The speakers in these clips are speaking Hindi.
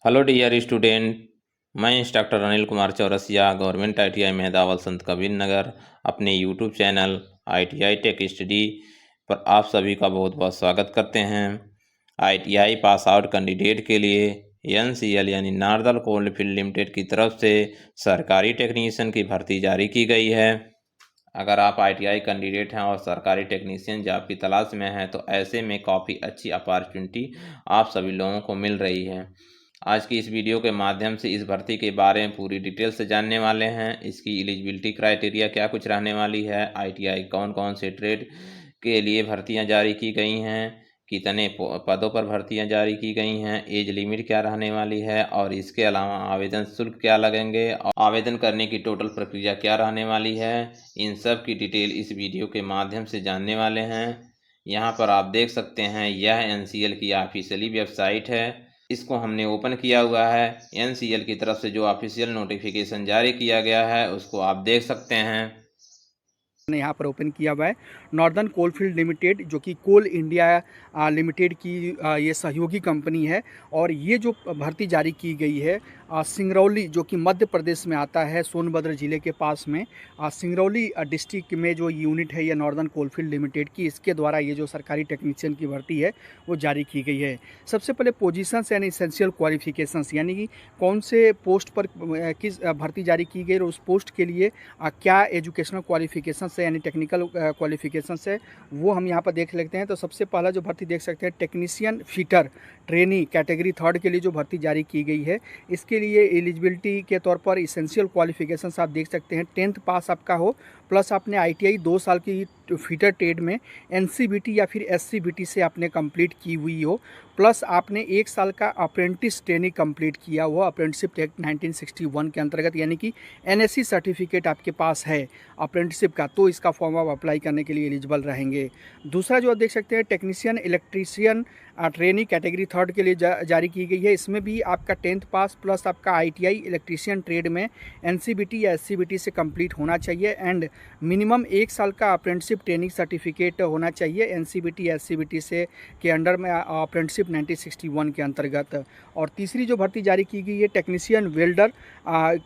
Hello dear student. मैं instructor Anil Kumar Chaurasia government ITI Mehdawal Sant Kabir Nagar अपने YouTube channel ITI tech study पर आप सभी का बहुत बहुत स्वागत करते हैं। ITI पास आउट कैंडिडेट के लिए NCL यानी नारदल कोलफील्ड लिमिटेड की तरफ से सरकारी टेक्नीशियन की भर्ती जारी की गई है। अगर आप ITI कैंडिडेट हैं और सरकारी टेक्नीशियन जॉब की तलाश में हैं तो ऐसे में काफ़ी अच्छी अपॉर्चुनिटी आप सभी लोगों को मिल रही है। आज की इस वीडियो के माध्यम से इस भर्ती के बारे में पूरी डिटेल से जानने वाले हैं। इसकी एलिजिबिलिटी क्राइटेरिया क्या कुछ रहने वाली है, ITI कौन कौन से ट्रेड के लिए भर्तियां जारी की गई हैं, कितने पदों पर भर्तियां जारी की गई हैं, एज लिमिट क्या रहने वाली है और इसके अलावा आवेदन शुल्क क्या लगेंगे और आवेदन करने की टोटल प्रक्रिया क्या रहने वाली है, इन सब की डिटेल इस वीडियो के माध्यम से जानने वाले हैं। यहाँ पर आप देख सकते हैं यह NCL की ऑफिशियली वेबसाइट है। इसको हमने ओपन किया हुआ है। NCL की तरफ से जो ऑफिशियल नोटिफिकेशन जारी किया गया है उसको आप देख सकते हैं। ने यहाँ पर ओपन किया हुआ है नॉर्दर्न कोलफील्ड लिमिटेड, जो कि कोल इंडिया लिमिटेड की ये सहयोगी कंपनी है। और ये जो भर्ती जारी की गई है सिंगरौली, जो कि मध्य प्रदेश में आता है, सोनभद्र ज़िले के पास में सिंगरौली डिस्ट्रिक्ट में जो यूनिट है ये नॉर्दर्न कोलफील्ड लिमिटेड की, इसके द्वारा ये जो सरकारी टेक्नीशियन की भर्ती है वो जारी की गई है। सबसे पहले पोजीशंस एंड इसेंशियल क्वालिफिकेशंस, यानी कि कौन से पोस्ट पर किस भर्ती जारी की गई और उस पोस्ट के लिए क्या एजुकेशनल क्वालिफिकेशन है यानी टेक्निकल क्वालिफिकेशन है, वो हम यहाँ पर देख लेते हैं। तो सबसे पहला जो भर्ती देख सकते हैं टेक्नीशियन फिटर ट्रेनी कैटेगरी 3 के लिए जो भर्ती जारी की गई है, इसके लिए एलिजिबिलिटी के तौर पर इसेंशियल क्वालिफिकेशंस आप देख सकते हैं 10th पास आपका हो, प्लस आपने ITI 2 साल की फिटर ट्रेड में NCBT या फिर SCBT से आपने कंप्लीट की हुई हो, प्लस आपने 1 साल का अप्रेंटिस ट्रेनिंग कंप्लीट किया हुआ अप्रेंटिसशिप एक्ट 1961 के अंतर्गत, यानी कि NSC सर्टिफिकेट आपके पास है अप्रेंटिसशिप का, तो इसका फॉर्म आप अप्लाई करने के लिए एलिजिबल रहेंगे। दूसरा जो आप देख सकते हैं टेक्नीशियन इलेक्ट्रीशियन ट्रेनिंग कैटेगरी 3 के लिए जारी की गई है। इसमें भी आपका 10th पास प्लस आपका ITI इलेक्ट्रीशियन ट्रेड में NCBT या SCBT से कंप्लीट होना चाहिए एंड मिनिमम 1 साल का अप्रेंटिसशिप ट्रेनिंग सर्टिफिकेट होना चाहिए NCBT या SCBT से के अंडर में अप्रेंटिसशिप 1961 के अंतर्गत। और तीसरी जो भर्ती जारी की गई है टेक्नीशियन वेल्डर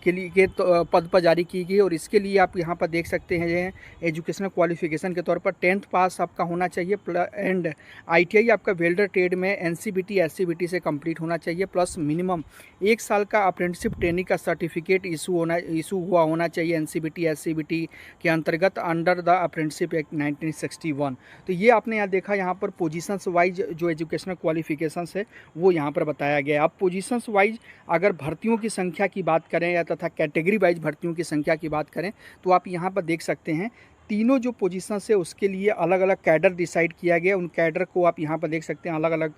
के लिए पद पर जारी की गई, और इसके लिए आप यहाँ पर देख सकते हैं एजुकेशनल क्वालिफिकेशन के तौर पर 10th पास आपका होना चाहिए एंड ITI आपका वेल्डर ट्रेड में NCBT SCBT से कंप्लीट होना चाहिए, प्लस मिनिमम 1 साल का अप्रेंटिसशिप ट्रेनिंग का सर्टिफिकेट इशू हुआ होना चाहिए NCBT SCBT के अंतर्गत अंडर द अप्रेंटिसशिप एक्ट 1961। तो ये आपने यहाँ देखा, यहाँ पर पोजीशंस वाइज जो एजुकेशनल क्वालिफिकेशंस है वो यहाँ पर बताया गया है। अब पोजीशंस वाइज अगर भर्तियों की संख्या की बात करें या तथा कैटेगरी वाइज भर्तियों की संख्या की बात करें तो आप यहाँ पर देख सकते हैं तीनों जो पोजीशंस है उसके लिए अलग अलग कैडर डिसाइड किया गया। उन कैडर को आप यहाँ पर देख सकते हैं अलग अलग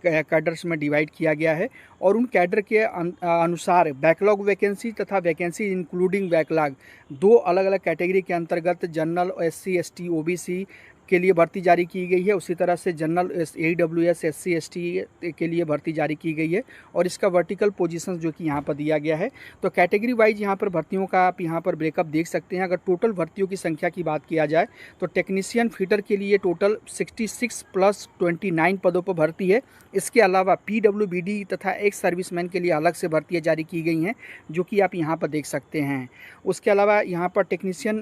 कैडर्स में डिवाइड किया गया है, और उन कैडर के अनुसार बैकलॉग वैकेंसी तथा वैकेंसी इंक्लूडिंग बैकलॉग दो अलग अलग कैटेगरी के अंतर्गत जनरल SC ST OBC के लिए भर्ती जारी की गई है। उसी तरह से जनरल AWS SC ST के लिए भर्ती जारी की गई है, और इसका वर्टिकल पोजीशन जो कि यहाँ पर दिया गया है। तो कैटेगरी वाइज यहाँ पर भर्तियों का आप यहाँ पर ब्रेकअप देख सकते हैं। अगर टोटल भर्तियों की संख्या की बात किया जाए तो टेक्नीशियन फिटर के लिए टोटल 66 प्लस 29 पदों पर भर्ती है। इसके अलावा PWBD तथा एक्स सर्विसमैन के लिए अलग से भर्तियाँ जारी की गई हैं, जो कि आप यहाँ पर देख सकते हैं। उसके अलावा यहाँ पर टेक्नीशियन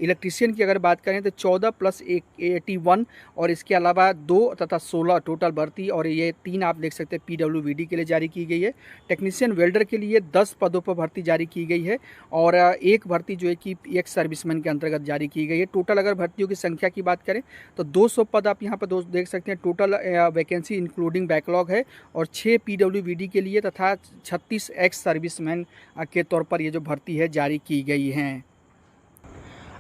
इलेक्ट्रीशियन की अगर बात करें तो 14 प्लस 81, और इसके अलावा 2 तथा 16 टोटल भर्ती, और ये 3 आप देख सकते हैं PWBD के लिए जारी की गई है। टेक्नीशियन वेल्डर के लिए 10 पदों पर भर्ती जारी की गई है, और एक भर्ती जो है कि एक सर्विसमैन के अंतर्गत जारी की गई है। टोटल अगर भर्तियों की संख्या की बात करें तो 200 पद आप यहाँ पर देख सकते हैं। टोटल वैकेंसी इंक्लूडिंग बैकलॉग है, और 6 PWBD के लिए तथा 36 एक्स सर्विसमैन के तौर पर ये जो भर्ती है जारी की गई हैं।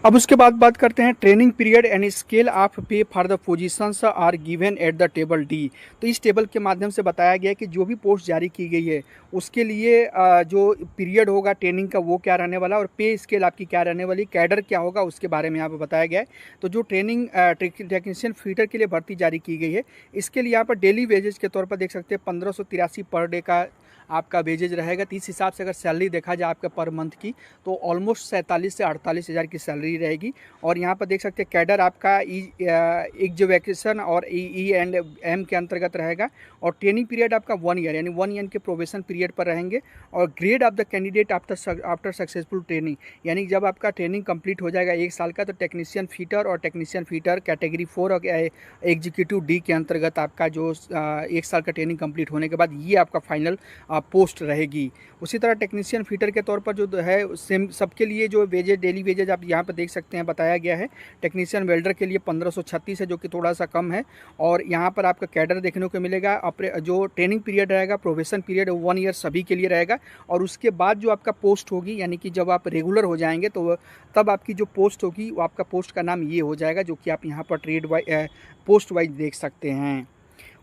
अब उसके बाद बात करते हैं training period and scale of pay for the positions are given at the table D। तो इस टेबल के माध्यम से बताया गया है कि जो भी पोस्ट जारी की गई है उसके लिए जो पीरियड होगा ट्रेनिंग का वो क्या रहने वाला, और पे स्केल आपकी क्या रहने वाली, कैडर क्या होगा, उसके बारे में यहाँ पर बताया गया है। तो जो ट्रेनिंग टेक्नीशियन फीटर के लिए भर्ती जारी की गई है, इसके लिए यहाँ पर डेली वेजेस के तौर पर देख सकते हैं 1583 पर डे का आपका वेजेज रहेगा। तो इस हिसाब से अगर सैलरी देखा जाए आपका पर मंथ की, तो ऑलमोस्ट 47 से 48 हज़ार की सैलरी रहेगी। और यहाँ पर देख सकते हैं कैडर आपका एग्जीक्यूशन और E&M के अंतर्गत रहेगा। और ट्रेनिंग पीरियड आपका 1 ईयर, यानी 1 ईयर के प्रोबेशन पीरियड पर रहेंगे। और grade of the candidate after successful training, यानी जब आपका ट्रेनिंग कंप्लीट हो जाएगा 1 साल का, तो टेक्नीशियन फिटर और टेक्नीशियन फिटर कैटेगरी 4 और एग्जीक्यूटिव डी के अंतर्गत आपका जो 1 साल का ट्रेनिंग कंप्लीट होने के बाद ये आपका फाइनल पोस्ट रहेगी। उसी तरह टेक्नीशियन फिटर के तौर पर जो है सेम सबके लिए जो वेजेज, डेली वेजेज आप यहाँ पर देख सकते हैं बताया गया है। टेक्नीशियन वेल्डर के लिए 1536 है, जो कि थोड़ा सा कम है। और यहाँ पर आपका कैडर देखने को मिलेगा। जो ट्रेनिंग पीरियड रहेगा, प्रोबेशन पीरियड 1 ईयर सभी के लिए रहेगा। और उसके बाद जो आपका पोस्ट होगी, यानी कि जब आप रेगुलर हो जाएंगे तो तब आपकी जो पोस्ट होगी वो आपका पोस्ट का नाम ये हो जाएगा, जो कि आप यहाँ पर ट्रेड वाइज पोस्ट वाइज देख सकते हैं।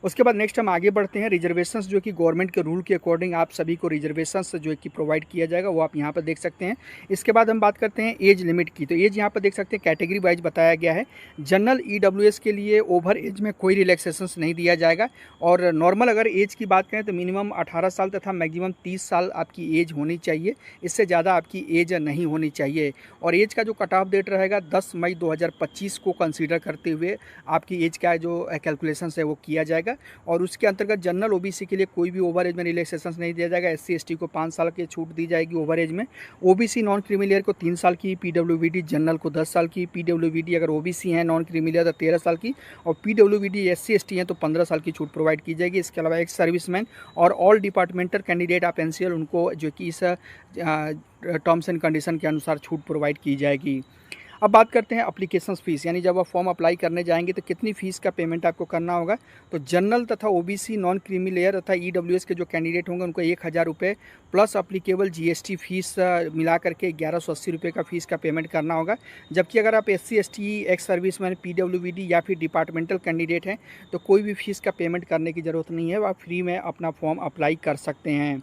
उसके बाद नेक्स्ट हम आगे बढ़ते हैं। रिजर्वेशंस जो कि गवर्नमेंट के रूल के अकॉर्डिंग आप सभी को रिजर्वेशंस जो है कि प्रोवाइड किया जाएगा, वो आप यहाँ पर देख सकते हैं। इसके बाद हम बात करते हैं एज लिमिट की। तो एज यहाँ पर देख सकते हैं कैटेगरी वाइज बताया गया है। जनरल EWS के लिए ओवर एज में कोई रिलैक्सेशंस नहीं दिया जाएगा। और नॉर्मल अगर एज की बात करें तो मिनिमम 18 साल तथा मैक्सिमम 30 साल आपकी एज होनी चाहिए। इससे ज़्यादा आपकी एज नहीं होनी चाहिए। और एज का जो कट ऑफ डेट रहेगा 10 मई 2025 को कंसीडर करते हुए आपकी एज का जो कैलकुलेशन है वो किया जाएगा। और उसके अंतर्गत जनरल OBC के लिए कोई भी ओवर एज में रिलैक्सेशन नहीं दिया जाएगा। SC ST को 5 साल की छूट दी जाएगी ओवर एज में। OBC नॉन क्रीमिलियर को 3 साल की, PWBD जनरल को 10 साल की, PWBD अगर OBC है नॉन क्रीमिलियर तो 13 साल की, और PWBD SC ST हैं तो 15 साल की छूट प्रोवाइड की जाएगी। इसके अलावा एक सर्विसमैन और all departmental candidate of NCL उनको जो कि इस टर्म्स एंड कंडीशन के अनुसार छूट प्रोवाइड की जाएगी। अब बात करते हैं एप्लीकेशन फ़ीस, यानी जब आप फॉर्म अप्लाई करने जाएंगे तो कितनी फ़ीस का पेमेंट आपको करना होगा। तो जनरल तथा OBC नॉन क्रीमी लेयर तथा EWS के जो कैंडिडेट होंगे उनको 1000 रुपये प्लस अप्लीकेबल GST फीस मिला करके 1180 रुपये का फ़ीस का पेमेंट करना होगा। जबकि अगर आप SC ST, ex serviceman, PWBD या फिर डिपार्टमेंटल कैंडिडेट हैं तो कोई भी फ़ीस का पेमेंट करने की ज़रूरत नहीं है, आप फ्री में अपना फॉर्म अप्लाई कर सकते हैं।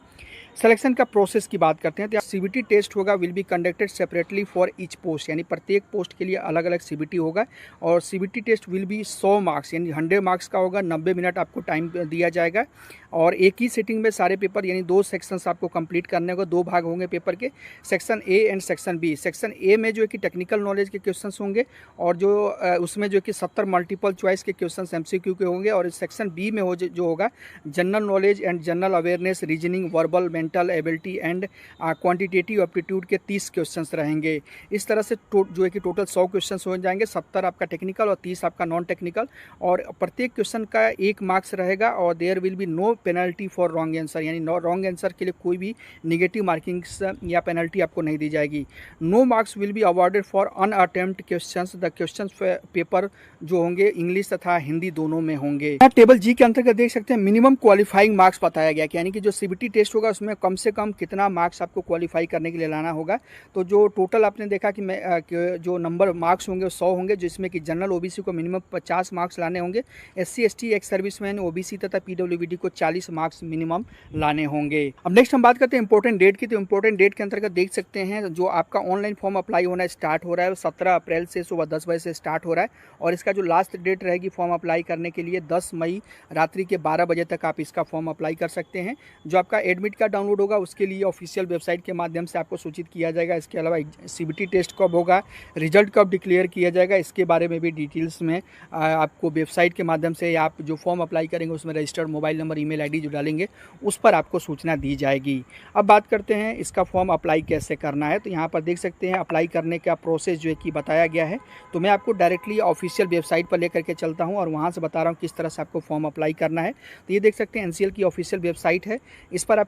सिलेक्शन का प्रोसेस की बात करते हैं तो CBT टेस्ट होगा, will be conducted separately for each post, यानी प्रत्येक पोस्ट के लिए अलग अलग CBT होगा। और CBT test will be 100 marks, यानी 100 मार्क्स का होगा। 90 मिनट आपको टाइम दिया जाएगा। और एक ही सिटिंग में सारे पेपर, यानी 2 सेक्शंस आपको कंप्लीट करने होगा। 2 भाग होंगे पेपर के, section A and section B। Section A में जो है कि टेक्निकल नॉलेज के क्वेश्चंस होंगे, और जो उसमें जो कि 70 मल्टीपल चॉइस के क्वेश्चंस MCQ के होंगे। और सेक्शन B में जो होगा general knowledge and general awareness, reasoning, verbal, mental ability and quantitative aptitude के 30 क्वेश्चंस रहेंगे। इस तरह से जो है कि टोटल 100 क्वेश्चंस हो जाएंगे। 70 आपका टेक्निकल और 30 आपका नॉन टेक्निकल। और प्रत्येक क्वेश्चन का 1 मार्क्स रहेगा। और there will be no penalty for wrong answer, यानी रॉन्ग आंसर के लिए कोई भी निगेटिव मार्किंग्स या पेनल्टी आपको नहीं दी जाएगी। No marks will be awarded for unattempt questions. The questions paper जो होंगे इंग्लिश तथा हिंदी दोनों में होंगे। टेबल G के अंतर्गत देख सकते हैं मिनिमम क्वालिफाइंग मार्क्स बताया गया, यानी कि जो CBT टेस्ट होगा उसमें कम से कम कितना मार्क्स आपको क्वालिफाई करने के लिए लाना होगा। तो जो टोटल आपने देखा कि जो नंबर मार्क्स होंगे 100 होंगे, जिसमें कि जनरल OBC को मिनिमम 50 मार्क्स लाने होंगे। SC ST, ex serviceman, OBC तथा PWBD को 40 मार्क्स मिनिमम लाने होंगे। अब नेक्स्ट हम बात करते हैं इंपॉर्टेंट डेट की। तो इंपॉर्टेंट डेट के अंतर्गत देख सकते हैं जो आपका ऑनलाइन फॉर्म अप्लाई होना स्टार्ट हो रहा है 17 अप्रैल से सुबह 10 बजे से स्टार्ट हो रहा है। और इसका जो लास्ट डेट रहेगी फॉर्म अप्लाई करने के लिए 10 मई रात्रि के 12 बजे तक आप इसका फॉर्म अप्लाई कर सकते हैं। जो आपका एडमिट कार्ड डाउनलोड होगा उसके लिए ऑफिशियल वेबसाइट के माध्यम से आपको सूचित किया जाएगा। इसके अलावा CBT टेस्ट कब होगा, रिजल्ट कब डिक्लेयर किया जाएगा, इसके बारे में भी डिटेल्स में आपको वेबसाइट के माध्यम से आप जो फॉर्म अप्लाई करेंगे उसमें registered mobile number, email ID जो डालेंगे उस पर आपको सूचना दी जाएगी। अब बात करते हैं इसका फॉर्म अप्लाई कैसे करना है। तो यहाँ पर देख सकते हैं अप्लाई करने का प्रोसेस जो है कि बताया गया है। तो मैं आपको डायरेक्टली ऑफिशियल वेबसाइट पर लेकर के चलता हूँ और वहाँ से बता रहा हूँ किस तरह से आपको फॉर्म अप्लाई करना है। तो ये देख सकते हैं NCL की ऑफिशियल वेबसाइट है, इस पर आप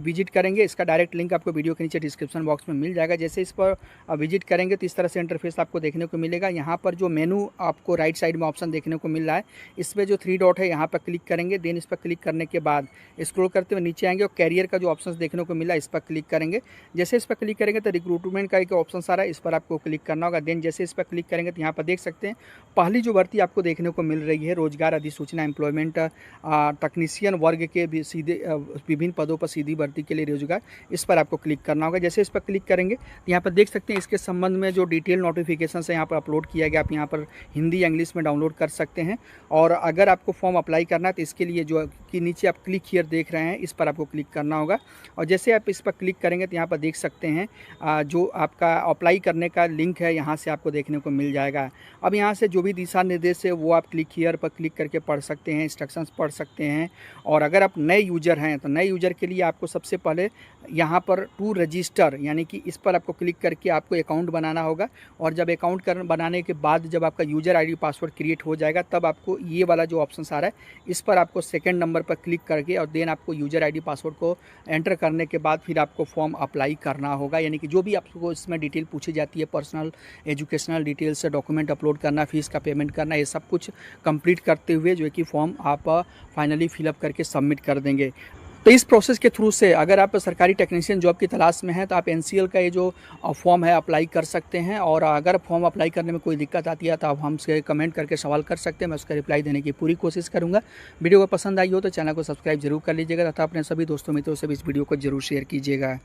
विजिट करेंगे। इसका डायरेक्ट लिंक आपको वीडियो के नीचे डिस्क्रिप्शन बॉक्स में मिल जाएगा। जैसे इस पर विजिट करेंगे तो इस तरह से इंटरफेस आपको देखने को मिलेगा। यहाँ पर जो मेनू आपको राइट साइड में ऑप्शन देखने को मिल रहा है, इस पर जो 3 डॉट है यहाँ पर क्लिक करेंगे। देन इस पर क्लिक करने के बाद स्क्रॉल करते हुए नीचे आएंगे और कैरियर का जो ऑप्शन देखने को मिला है इस पर क्लिक करेंगे। जैसे इस पर क्लिक करेंगे तो रिक्रूटमेंट का एक ऑप्शन आ रहा है, इस पर आपको क्लिक करना होगा। देन जैसे इस पर क्लिक करेंगे तो यहाँ पर देख सकते हैं पहली जो भर्ती आपको देखने को मिल रही है रोजगार अधिसूचना एम्प्लॉयमेंट टेक्नीशियन वर्ग के भी सीधे विभिन्न पदों पर सीधी भर्ती के लिए रोजगार, इस पर आपको क्लिक करना होगा। जैसे इस पर क्लिक करेंगे तो यहाँ पर देख सकते हैं इसके संबंध में जो डिटेल नोटिफिकेशन है यहाँ पर अपलोड किया गया। आप यहाँ पर हिंदी या इंग्लिश में डाउनलोड कर सकते हैं। और अगर आपको फॉर्म अप्लाई करना है तो इसके लिए जो कि नीचे आप क्लिक हियर देख रहे हैं, इस पर आपको क्लिक करना होगा। और जैसे आप इस पर क्लिक करेंगे तो यहाँ पर देख सकते हैं जो आपका अप्लाई करने का लिंक है यहाँ से आपको देखने को मिल जाएगा। अब यहाँ से जो भी दिशा निर्देश है वो आप क्लिक हियर पर क्लिक करके पढ़ सकते हैं, इंस्ट्रक्शंस पढ़ सकते हैं। और अगर आप नए यूज़र हैं तो नए यूज़र के लिए आपको सबसे पहले यहाँ पर टू रजिस्टर यानी कि इस पर आपको क्लिक करके आपको अकाउंट बनाना होगा। और जब अकाउंट बनाने के बाद जब आपका यूज़र आईडी पासवर्ड क्रिएट हो जाएगा तब आपको ये वाला जो ऑप्शन आ रहा है इस पर आपको सेकंड नंबर पर क्लिक करके और देन आपको यूज़र आईडी पासवर्ड को एंटर करने के बाद फिर आपको फॉर्म अप्लाई करना होगा। यानी कि जो भी आपको इसमें डिटेल पूछी जाती है, personal educational details, document upload करना, फीस का पेमेंट करना, ये सब कुछ कंप्लीट करते हुए जो है कि फॉर्म आप फाइनली फिलअप करके सबमिट कर देंगे। तो इस प्रोसेस के थ्रू से अगर आप सरकारी टेक्नीशियन जॉब की तलाश में हैं तो आप एनसीएल का ये जो फॉर्म है अप्लाई कर सकते हैं। और अगर फॉर्म अप्लाई करने में कोई दिक्कत आती है तो आप हमसे कमेंट करके सवाल कर सकते हैं, मैं उसका रिप्लाई देने की पूरी कोशिश करूंगा। वीडियो को पसंद आई हो तो चैनल को सब्सक्राइब जरूर कर लीजिएगा तथा अपने सभी दोस्तों मित्रों से भी इस वीडियो को जरूर शेयर कीजिएगा।